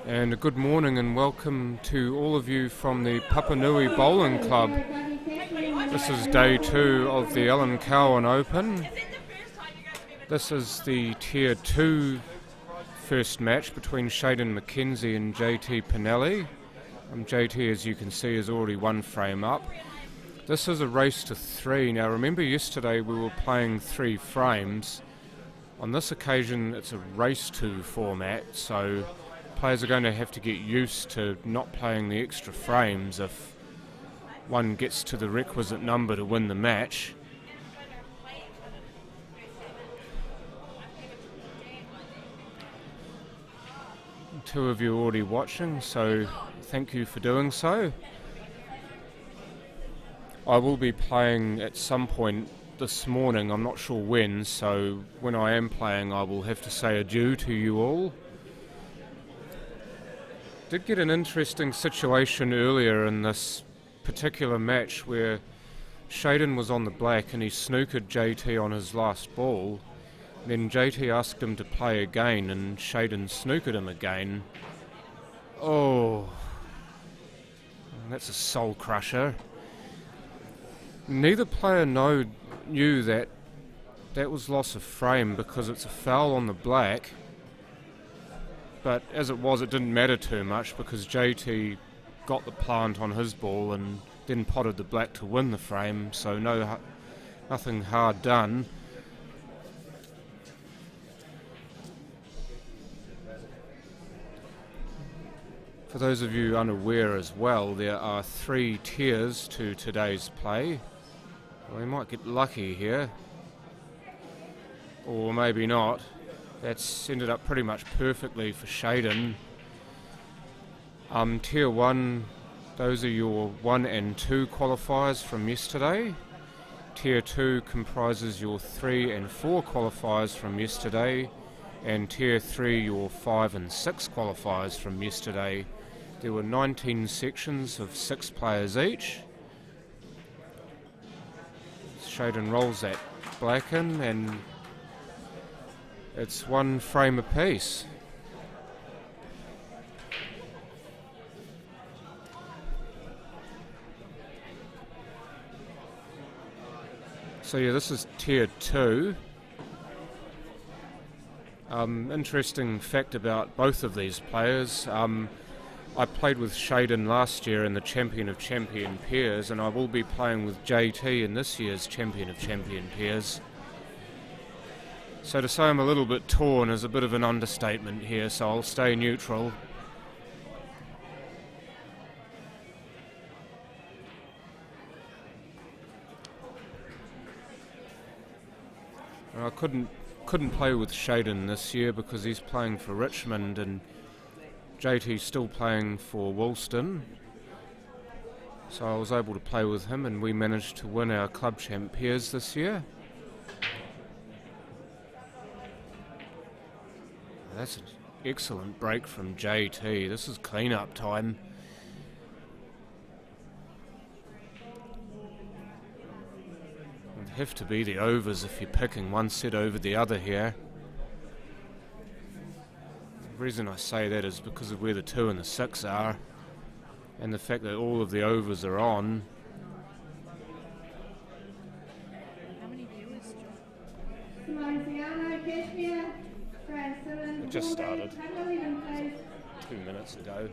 And a good morning and welcome to all of you from the Papanui Club. This is day 2 of the Allan Cowan Open. This is the Tier 2 first match between Shayden McKenzie and JT Pinelli. JT, as you can see, is already one frame up. This is a race to 3. Now remember, yesterday we were playing 3 frames. On this occasion it's a race to format, so players are going to have to get used to not playing the extra frames if one gets to the requisite number to win the match. Two of you are already watching, so thank you for doing so. I will be playing at some point this morning, I'm not sure when, so when I am playing I will have to say adieu to you all. Did get an interesting situation earlier in this particular match where Shayden was on the black and he snookered JT on his last ball. Then JT asked him to play again and Shayden snookered him again. Oh, that's a soul crusher. Neither player knew that was loss of frame because it's a foul on the black. But as it was, it didn't matter too much because JT got the plant on his ball and then potted the black to win the frame, so nothing hard done. For those of you unaware as well, there are 3 tiers to today's play. We might get lucky here, or maybe not. That's ended up pretty much perfectly for Shayden. Tier 1, those are your 1 and 2 qualifiers from yesterday. Tier 2 comprises your 3 and 4 qualifiers from yesterday. And Tier 3, your 5 and 6 qualifiers from yesterday. There were 19 sections of 6 players each. Shayden rolls that black in and it's 1 frame apiece. So yeah, this is Tier 2. Interesting fact about both of these players. I played with Shayden last year in the Champion of Champion Pairs, and I will be playing with JT in this year's Champion of Champion Pairs. So to say I'm a little bit torn is a bit of an understatement here, so I'll stay neutral. I couldn't play with Shayden this year because he's playing for Richmond and JT's still playing for Woolston. So I was able to play with him and we managed to win our Club Champ Pairs this year. That's an excellent break from JT. This is clean-up time. It'd have to be the overs if you're picking one set over the other here. The reason I say that is because of where the 2 and the 6 are and the fact that all of the overs are on. It just started 2 minutes ago.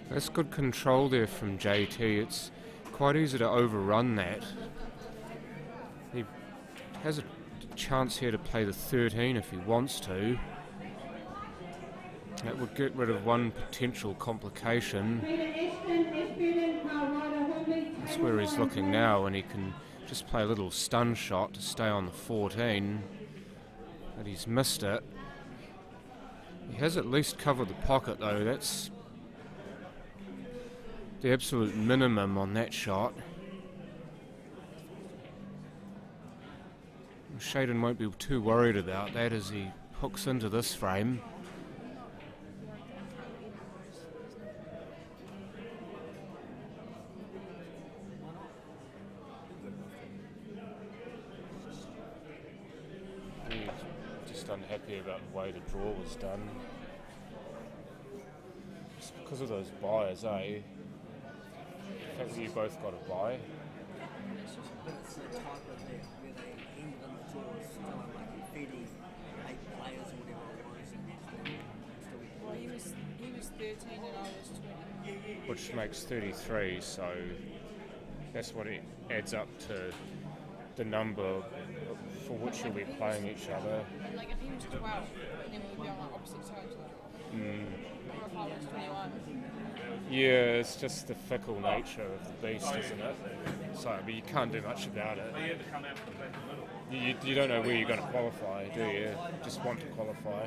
That's good control there from JT. It's quite easy to overrun that. He has a chance here to play the 13 if he wants to. That would get rid of one potential complication. That's where he's looking now, and he can just play a little stun shot to stay on the 14. But he's missed it. He has at least covered the pocket though. That's the absolute minimum on that shot. Shayden won't be too worried about that as he hooks into this frame. way the draw was done. It's because of those buys, eh? The fact that you both got a buy. It's just it's the type of bet where they end in the draws, still like feeding 8 players or whatever it was, and still. Well, he was 13 and I was 20. Which makes 33, so that's what it adds up to, the number for which you'll be playing each other. And like if he was 12, then we'd be on like opposite sides of the draw. Or if I was 21. Yeah, it's just the fickle nature of the beast, isn't it? So, but you can't do much about it. You don't know where you're going to qualify, do you? You just want to qualify.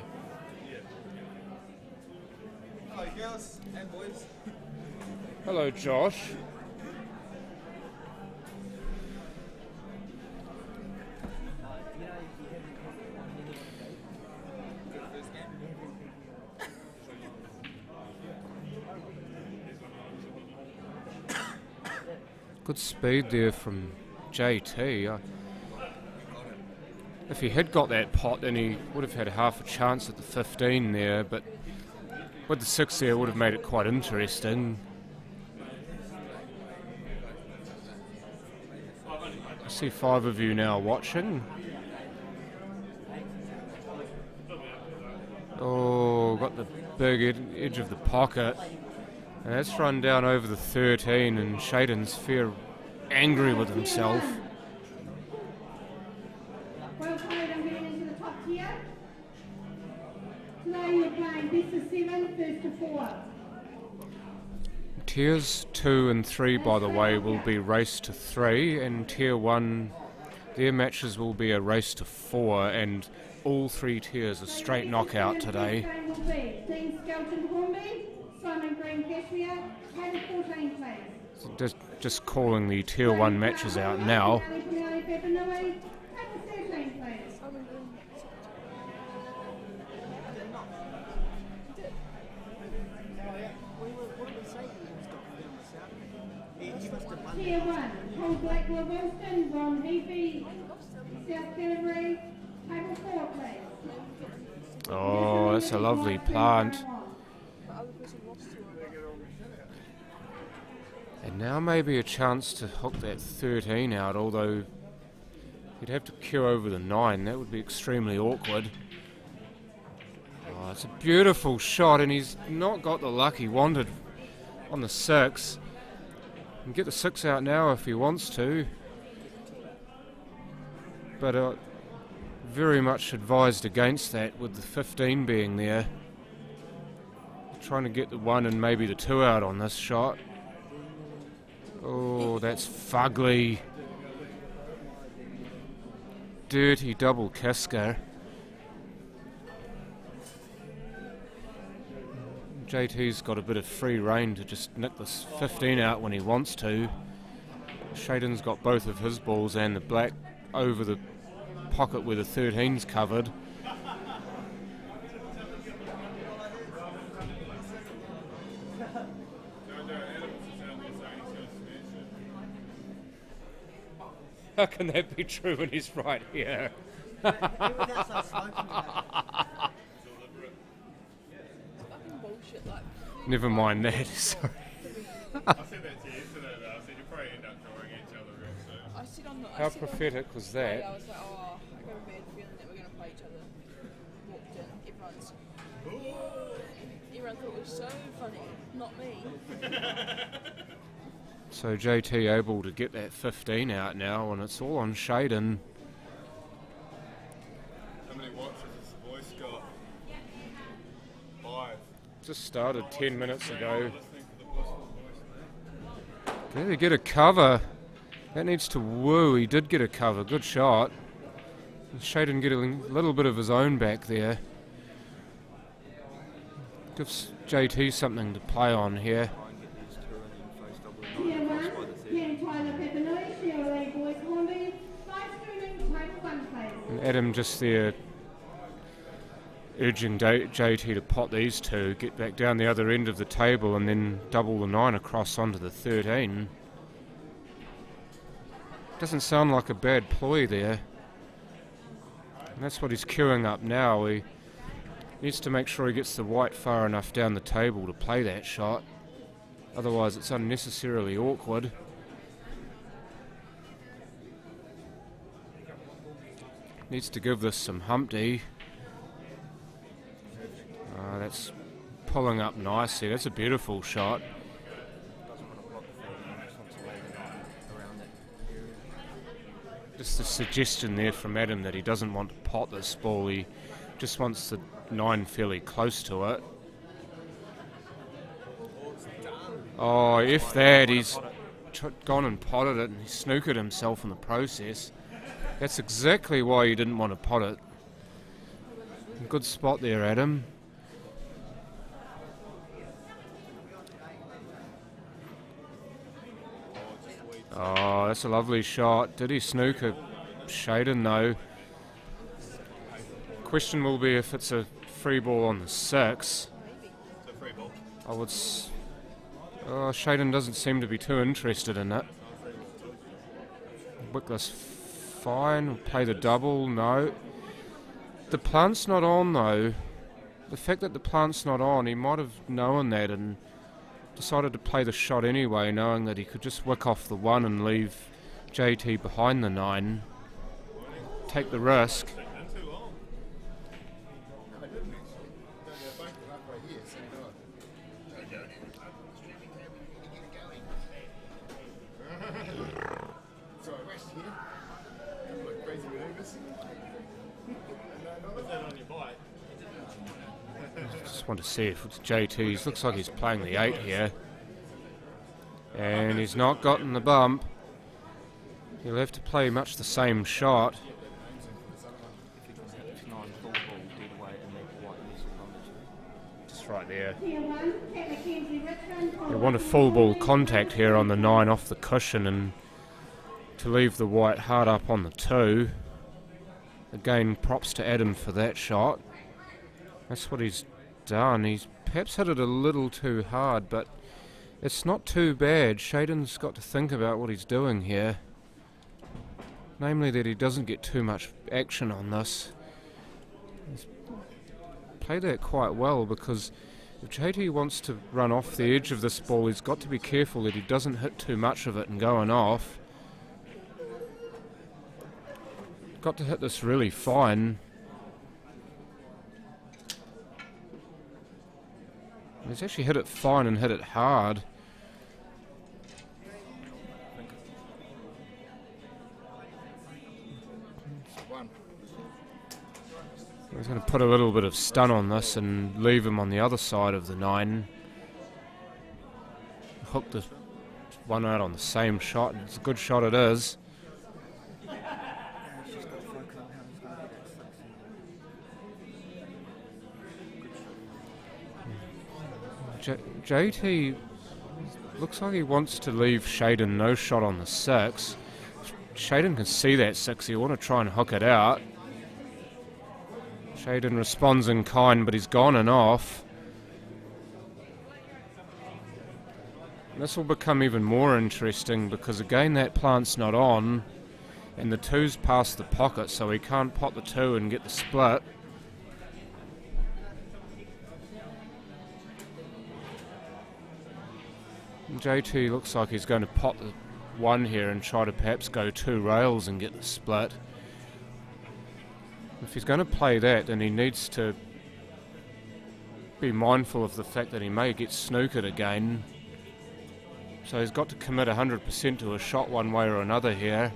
Hello girls and boys. Hello, Josh. Good speed there from JT. If he had got that pot, then he would have had half a chance at the 15 there, but with the 6 there, would have made it quite interesting. I see 5 of you now watching. Oh, got the big edge of the pocket. And that's run down over the 13, and Shaden's fair angry with himself. Well played, I'm getting into the top tier. Today you're playing best of 7, first to 4. Tiers 2 and 3, by the way, will be race to 3, and Tier 1, their matches will be a race to 4, and all 3 tiers are straight knockout today. Dean Skelton Hornby, Simon Green Cashmere, Table 14 please. So just calling the Tier 1 matches out now. Papanui, Table 13 please. Tier 1, Paul Blackwood Wilson, Ron Heafy, South Canterbury, Table 4 please. Oh, that's a lovely plant. And now maybe a chance to hook that 13 out, although you'd have to queue over the 9. That would be extremely awkward. Oh, it's a beautiful shot, and he's not got the luck he wanted on the 6. He can get the 6 out now if he wants to. But very much advised against that with the 15 being there. Trying to get the 1 and maybe the 2 out on this shot. Oh, that's fugly. Dirty double kisker. JT's got a bit of free rein to just nick this 15 out when he wants to. Shaden's got both of his balls and the black over the pocket where the 13's covered. How can that be true when he's right here? Never mind that, sorry. I said that to you yesterday though. I said you'll probably end up drawing each other real soon. How prophetic was that? I was like, oh, I got a bad feeling that we're going to play each other. Walked in, everyone thought it was so funny, not me. So JT able to get that 15 out now, and it's all on Shaden. How many watches has the voice got? 5. Just started 10 minutes ago. Listening to the possible voice now. Did he get a cover? That needs to woo. He did get a cover. Good shot. Shaden get a little bit of his own back there. Gives JT something to play on here. Tier 1, Ken Tyler Papanui, Sheila Boys Hornby, 5 streaming, Table 1 please. And Adam just there urging JT to pot these 2, get back down the other end of the table and then double the 9 across onto the 13. Doesn't sound like a bad ploy there. And that's what he's queuing up now. He Needs to make sure he gets the white far enough down the table to play that shot. Otherwise it's unnecessarily awkward. Needs to give this some Humpty. That's pulling up nicely. That's a beautiful shot. Just a suggestion there from Adam that he doesn't want to pot this ball. He just wants the 9 fairly close to it. Oh, if that, he's gone and potted it and he snookered himself in the process. That's exactly why you didn't want to pot it. Good spot there, Adam. Oh, that's a lovely shot. Did he snooker Shaden though? Question will be if it's a free ball on the 6. It's a free ball. I would. Shaden doesn't seem to be too interested in it. Wickless fine. Play the double. No. The plant's not on though. The fact that the plant's not on, he might have known that and decided to play the shot anyway, knowing that he could just wick off the 1 and leave JT behind the 9. Take the risk. Just want to see if it's JT's. Looks like he's playing the 8 here. And he's not gotten the bump. He'll have to play much the same shot. Just right there. You want a full ball contact here on the 9 off the cushion and to leave the white hard up on the 2. Again, props to Adam for that shot. That's what he's done. He's perhaps hit it a little too hard, but it's not too bad. Shaden's got to think about what he's doing here. Namely that he doesn't get too much action on this. He's played that quite well, because if JT wants to run off the edge of this ball, he's got to be careful that he doesn't hit too much of it and going off. Got to hit this really fine. He's actually hit it fine and hit it hard. He's going to put a little bit of stun on this and leave him on the other side of the 9. Hook this one out on the same shot, and it's a good shot it is. JT looks like he wants to leave Shaden no shot on the 6. Shaden can see that 6. He'll want to try and hook it out. Shaden responds in kind, but he's gone and off. This will become even more interesting because again that plant's not on and the 2's past the pocket, so he can't pot the 2 and get the split. JT looks like he's going to pot the 1 here and try to perhaps go 2 rails and get the split. If he's going to play that, then he needs to be mindful of the fact that he may get snookered again. So he's got to commit 100% to a shot one way or another here.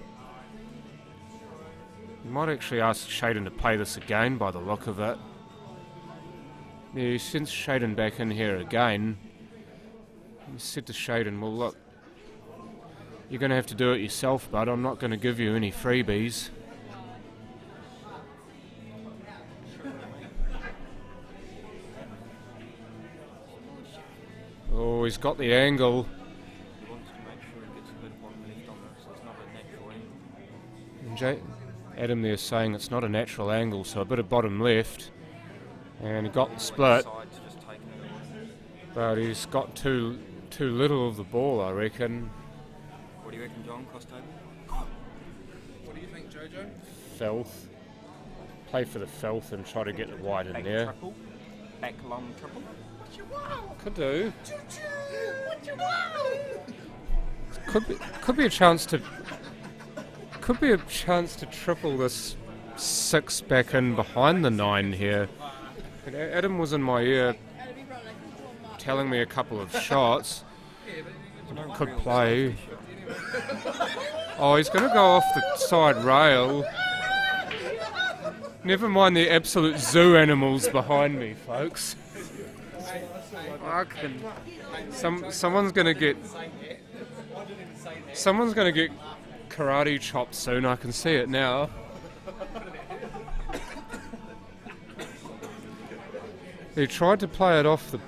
He might actually ask Shaden to play this again by the look of it. Yeah, he sends Shaden back in here again. He said to Shaden, well look, you're going to have to do it yourself, bud. I'm not going to give you any freebies. Oh, he's got the angle. He wants to make sure he gets a good bottom left on this, so it's not a natural angle. Adam there saying it's not a natural angle, so a bit of bottom left. And he got the split. But he's got too little of the ball, I reckon. What do you reckon, John? Cross table? What do you think, Jojo? Filth. Play for the filth and try to get the white in Take there. triple. back long triple? Could do. Could be a chance to triple this 6 back in behind the 9 here. Adam was in my ear telling me a couple of shots. Could play. Oh, he's going to go off the side rail. Never mind the absolute zoo animals behind me, folks. Someone's going to get karate chopped soon. I can see it now. He tried to play it off the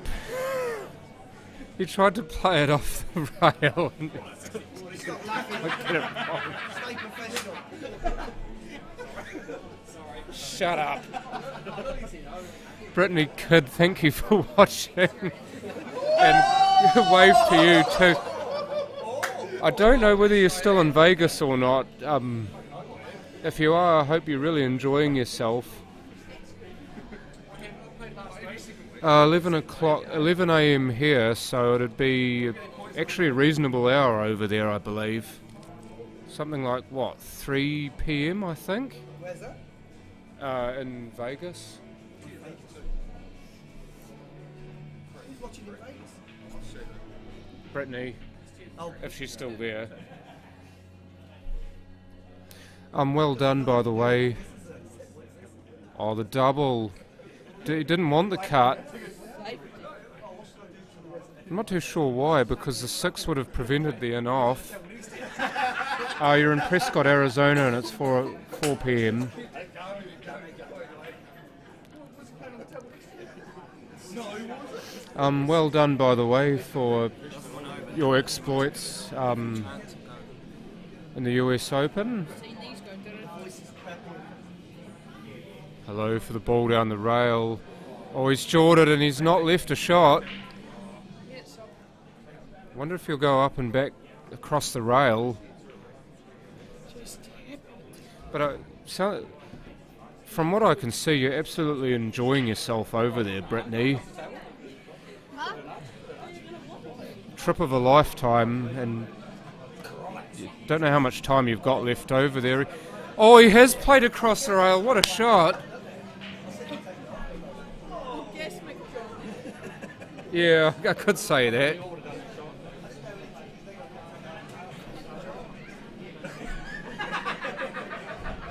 rail. Shut up. Brittany Kid, thank you for watching. And wave to you too. I don't know whether you're still in Vegas or not. If you are, I hope you're really enjoying yourself. 11 a.m. here, so it'd be actually a reasonable hour over there, I believe. Something like, 3 p.m. I think? Where's that? In Vegas. Who's watching in Vegas? Brittany, Oh, if she's still there. Well done, by the way. Oh, the double. He didn't want the cut. I'm not too sure why, because the 6 would have prevented the in off. You're in Prescott, Arizona, and it's 4 p.m. Well done, by the way, for your exploits in the US Open. Hello for the ball down the rail. Oh, he's jawed it and he's not left a shot. Wonder if he'll go up and back across the rail. But from what I can see, you're absolutely enjoying yourself over there, Brittany. Trip of a lifetime, and you don't know how much time you've got left over there. Oh, he has played across the rail. What a shot. Yeah, I could say that.